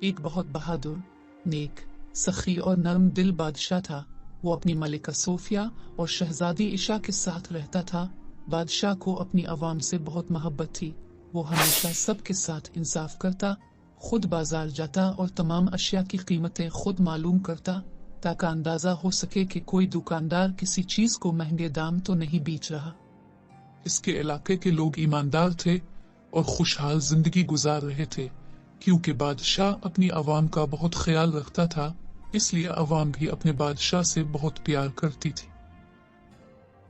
एक बहुत बहादुर, नेक, सखी और नरम दिल बादशाह था। वो अपनी मलिका सोफिया और शहजादी इशा के साथ रहता था। बादशाह को अपनी आवाम से बहुत मोहब्बत थी। वो हमेशा सबके साथ इंसाफ करता, खुद बाजार जाता और तमाम अशिया की कीमतें खुद मालूम करता, ताकि अंदाजा हो सके कि कोई दुकानदार किसी चीज को महंगे दाम तो नहीं बेच रहा। इसके इलाके के लोग ईमानदार थे और खुशहाल जिंदगी गुजार रहे थे। क्योंकि बादशाह अपनी आवाम का बहुत ख्याल रखता था, इसलिए आवाम भी अपने बादशाह से बहुत प्यार करती थी।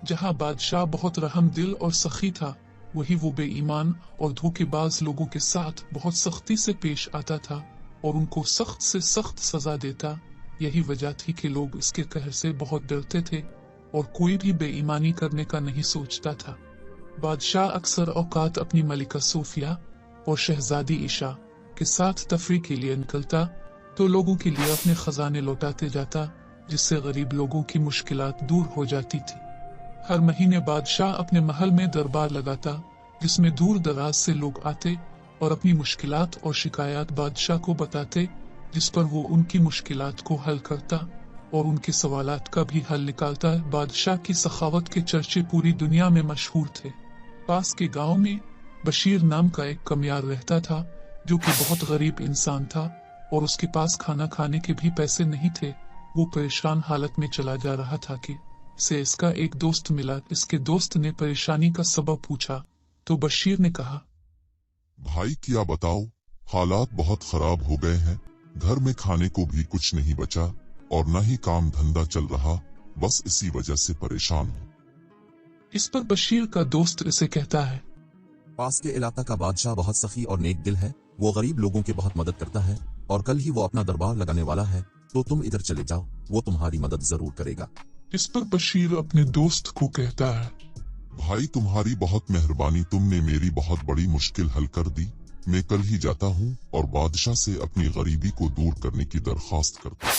जहाँ बादशाह बहुत रहम दिल और सखी था, वही वो बेईमान और धोखेबाज लोगों के साथ बहुत सख्ती से पेश आता था और उनको सख्त से सख्त सजा देता। यही वजह थी कि लोग इसके कहर से बहुत डरते थे और कोई भी बेईमानी करने का नहीं सोचता था। बादशाह अक्सर औकात अपनी मलिका सोफिया और शहजादी इशा के साथ तफरीह के लिए निकलता तो लोगों के लिए अपने खजाने लौटाते जाता, जिससे गरीब लोगों की मुश्किलात दूर हो जाती थी। हर महीने बादशाह अपने महल में दरबार लगाता, जिसमें दूर दराज से लोग आते और अपनी मुश्किलात और शिकायत बादशाह को बताते, जिस पर वो उनकी मुश्किलात को हल करता और उनके सवालात का भी हल निकालता। बादशाह की सखावत के चर्चे पूरी दुनिया में मशहूर थे। पास के गांव में बशीर नाम का एक कमियार रहता था, जो कि बहुत गरीब इंसान था और उसके पास खाना खाने के भी पैसे नहीं थे। वो परेशान हालत में चला जा रहा था कि से इसका एक दोस्त मिला। इसके दोस्त ने परेशानी का सबब पूछा तो बशीर ने कहा, भाई क्या बताओ, हालात बहुत खराब हो गए हैं। घर में खाने को भी कुछ नहीं बचा और न ही काम धंधा चल रहा, बस इसी वजह से परेशान हूँ। इस पर बशीर का दोस्त इसे कहता है, पास के इलाका का बादशाह बहुत सखी और नेक दिल है। वो गरीब लोगों की बहुत मदद करता है और कल ही वो अपना दरबार लगाने वाला है, तो तुम इधर चले जाओ, वो तुम्हारी मदद जरूर करेगा। इस पर बशीर अपने दोस्त को कहता है, भाई तुम्हारी बहुत मेहरबानी, तुमने मेरी बहुत बड़ी मुश्किल हल कर दी। मैं कल ही जाता हूँ और बादशाह से अपनी गरीबी को दूर करने की दरख्वास्त करता हूँ।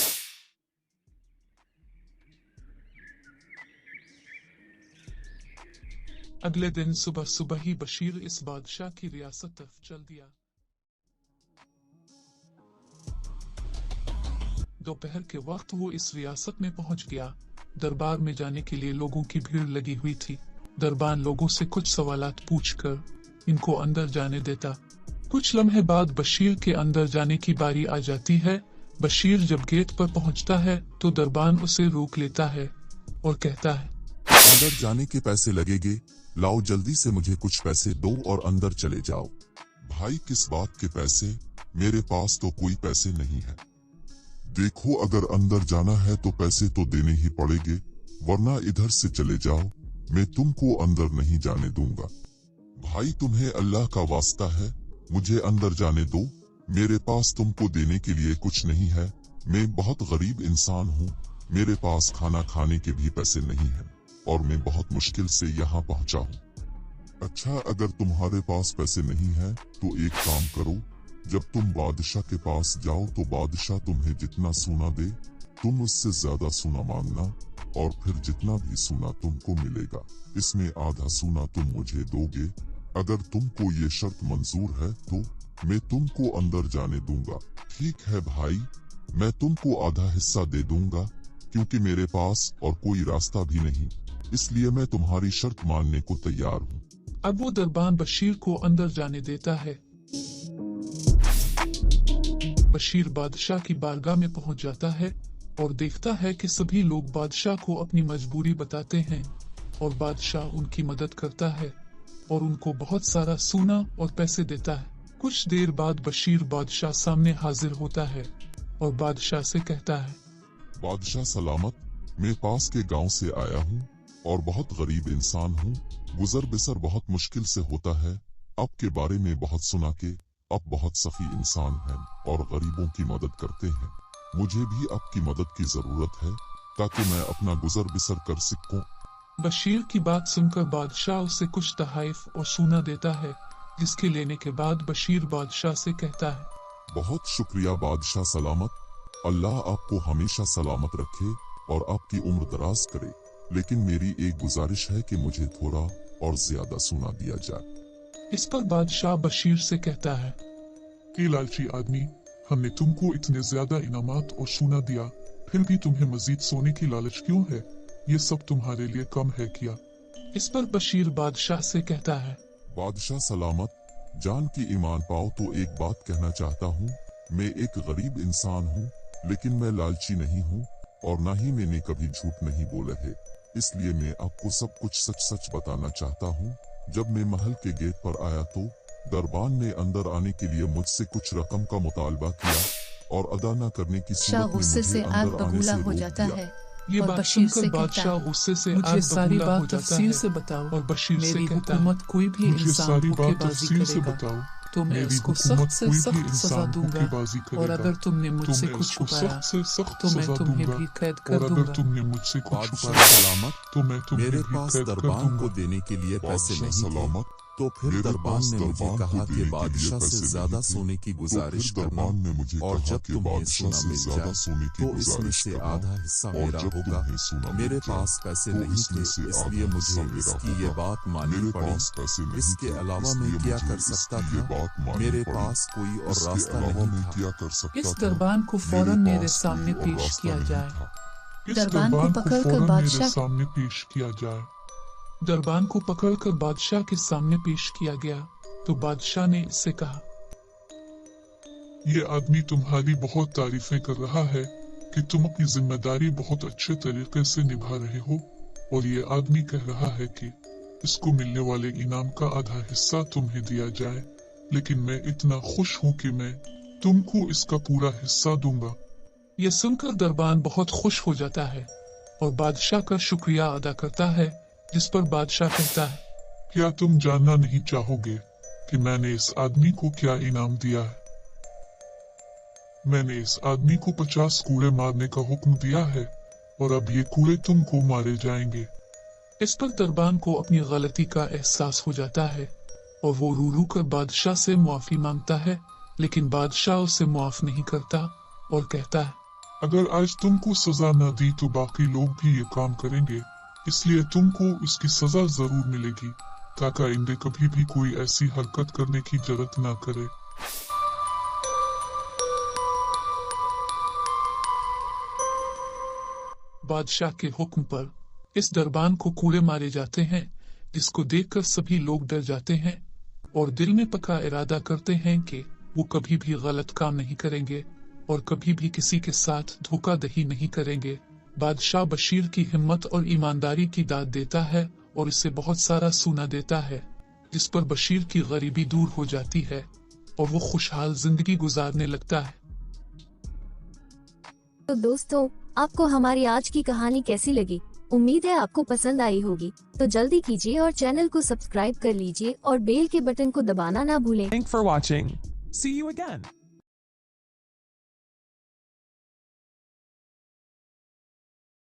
अगले दिन सुबह सुबह ही बशीर इस बादशाह की रियासत तरफ चल दिया। दोपहर के वक्त वो इस रियासत में पहुंच गया। दरबार में जाने के लिए लोगों की भीड़ लगी हुई थी। दरबार लोगों से कुछ सवालात पूछकर इनको अंदर जाने देता। कुछ लम्हे बाद बशीर के अंदर जाने की बारी आ जाती है। बशीर जब गेट पर पहुंचता है तो दरबान उसे रोक लेता है और कहता है, अंदर जाने के पैसे लगेंगे, लाओ जल्दी से मुझे कुछ पैसे दो और अंदर चले जाओ। भाई किस बात के पैसे, मेरे पास तो कोई पैसे नहीं है। देखो अगर अंदर जाना है तो पैसे तो देने ही पड़ेंगे, वरना इधर से चले जाओ, मैं तुमको अंदर नहीं जाने दूंगा। भाई तुम्हें अल्लाह का वास्ता है, मुझे अंदर जाने दो, मेरे पास तुमको देने के लिए कुछ नहीं है। मैं बहुत गरीब इंसान हूँ, मेरे पास खाना खाने के भी पैसे नहीं है और मैं बहुत मुश्किल से यहाँ पहुँचा हूँ। अच्छा अगर तुम्हारे पास पैसे नहीं है तो एक काम करो, जब तुम बादशाह के पास जाओ तो बादशाह तुम्हें जितना सोना दे तुम उससे ज्यादा सोना मांगना और फिर जितना भी सोना तुमको मिलेगा इसमें आधा सोना तुम मुझे दोगे। अगर तुमको ये शर्त मंजूर है तो मैं तुमको अंदर जाने दूंगा। ठीक है भाई, मैं तुमको आधा हिस्सा दे दूंगा, क्योंकि मेरे पास और कोई रास्ता भी नहीं, इसलिए मैं तुम्हारी शर्त मानने को तैयार हूँ। अब वो दरबान बशीर को अंदर जाने देता है। बशीर बादशाह की बारगाह में पहुंच जाता है और देखता है कि सभी लोग बादशाह को अपनी मजबूरी बताते हैं और बादशाह उनकी मदद करता है और उनको बहुत सारा सोना और पैसे देता है। कुछ देर बाद बशीर बादशाह सामने हाजिर होता है और बादशाह से कहता है, बादशाह सलामत, मैं पास के गांव से आया हूँ और बहुत गरीब इंसान हूँ। गुजर बसर बहुत मुश्किल से होता है। आपके बारे में बहुत सुना के आप बहुत सखी इंसान हैं और गरीबों की मदद करते हैं। मुझे भी आपकी मदद की जरूरत है ताकि मैं अपना गुजर बसर कर सकूं। बशीर की बात सुनकर बादशाह उसे कुछ तहाइफ और सोना देता है, जिसके लेने के बाद बशीर बादशाह से कहता है, बहुत शुक्रिया बादशाह सलामत, अल्लाह आपको हमेशा सलामत रखे और आपकी उम्र दराज करे, लेकिन मेरी एक गुजारिश है कि मुझे थोड़ा और ज्यादा सोना दिया जाए। इस पर बादशाह बशीर से कहता है, कि लालची आदमी, हमने तुमको इतने ज्यादा इनामात और सोना दिया, फिर भी तुम्हें मजीद सोने की लालच क्यों है? ये सब तुम्हारे लिए कम है क्या? इस पर बशीर बादशाह से कहता है, बादशाह सलामत, जान की ईमान पाओ तो एक बात कहना चाहता हूँ। मैं एक गरीब इंसान हूँ, लेकिन मैं लालची नहीं हूँ और न ही मैंने कभी झूठ नहीं बोला है। इसलिए मैं आपको सब कुछ सच सच बताना चाहता हूँ। जब मैं महल के गेट पर आया तो दरबान ने अंदर आने के लिए मुझसे कुछ रकम का मुतालबा किया और अदा न करने की शाह सूरत में गुस्से मुझे से आग अंदर आने बबूला से हो रोक जाता दिया। है ये और बात बशीर सुनकर से कहता बादशाह है, गुस्से से मुझे आग सारी बबूला हो बात जाता तफसील है से बताओ। और बशीर से मेरी कहता है, हुकूमत कोई भी मुझे इंसान सारी बात धोखेबाजी तफसील से करेगा बताओ। तो मैं मेरी उसको हुकूमत सख्त से कोई भी सख्त सजा इंसान दूंगा, धोखेबाजी और करेगा अगर तुमने तो मुझसे मैं कुछ उसको छुपाया सख्त से सख्त तो मैं सजा तुम्हें दूंगा, भी कैद और कर अगर दूंगा। तुमने मुझसे कुछ बादशाह छुपाया सलामत, तो मैं तुम्हें मेरे भी पास कैद कर दरबान को दूंगा। देने के लिए पैसे बादशाह नहीं थे, सलामत, तो फिर मेरे दरबान पास ने मुझे दरबान कहा को कि देने के बादशाह लिए से पैसे ज्यादा नहीं थे। सोने की तो गुजारिश फिर करना, दरबान ने मुझे और कहा जब कि तुम्हें बादशाह सोना से मिल ज्यादा जाए सोने की तो इसमें गुजारिश से करना, आधा हिस्सा और मेरा जब होगा। तुम्हें सोना मेरे मिल जाए पास पैसे तो नहीं इसमें थे, से इसलिए आधा मुझे हिस्सा मेरा इसकी ये होगा। बात माननी मेरे पड़ी। पास पैसे नहीं इसके थे, अलावा मैं इसलिए क्या मुझे कर सकता इसकी ये था? बात माननी मेरे पड़ी। पास कोई और इसके रास्ता अलावा नहीं मैं था। क्या कर सकता इस था? दरबान को मेरे फौरन मेरे पास सामने कोई और पेश रास्ता किया नहीं जाए। था। इस दरबान को दरबान को पकड़कर फौरन मेरे बादशाह सामने पेश किया जाए। दरबान को पकड़कर बादशाह के सामने पेश किया गया तो बादशाह ने इससे कहा, ये आदमी तुम्हारी बहुत तारीफें कर रहा है कि तुम अपनी जिम्मेदारी बहुत अच्छे तरीके से निभा रहे हो, और ये आदमी कह रहा है कि इसको मिलने वाले इनाम का आधा हिस्सा तुम्हें दिया जाए, लेकिन मैं इतना खुश हूँ कि मैं तुमको इसका पूरा हिस्सा दूंगा। यह सुनकर दरबान बहुत खुश हो जाता है और बादशाह का शुक्रिया अदा करता है, जिस पर बादशाह कहता है, क्या तुम जानना नहीं चाहोगे कि मैंने इस आदमी को क्या इनाम दिया है? मैंने इस आदमी को 50 कूड़े मारने का हुक्म दिया है, और अब ये कूड़े तुमको मारे जाएंगे। इस पर दरबान को अपनी गलती का एहसास हो जाता है और वो रू रू कर बादशाह से मुआफी मांगता है, लेकिन बादशाह उसे मुआफ नहीं करता और कहता है, अगर आज तुमको सजा न दी तो बाकी लोग भी ये काम करेंगे, इसलिए तुमको इसकी सजा जरूर मिलेगी, ताकि आइंदे कभी भी कोई ऐसी हरकत करने की जरूरत न करे। बादशाह के हुक्म पर इस दरबान को कूड़े मारे जाते हैं, जिसको देखकर सभी लोग डर जाते हैं और दिल में पक्का इरादा करते हैं कि वो कभी भी गलत काम नहीं करेंगे और कभी भी किसी के साथ धोखाधड़ी नहीं करेंगे। बादशाह बशीर की हिम्मत और ईमानदारी की दाद देता है और इसे बहुत सारा सोना देता है, जिस पर बशीर की गरीबी दूर हो जाती है और वो खुशहाल जिंदगी गुजारने लगता है। तो दोस्तों, आपको हमारी आज की कहानी कैसी लगी? उम्मीद है आपको पसंद आई होगी। तो जल्दी कीजिए और चैनल को सब्सक्राइब कर लीजिए और बेल के बटन को दबाना ना भूलें। Thanks for watching. See you again.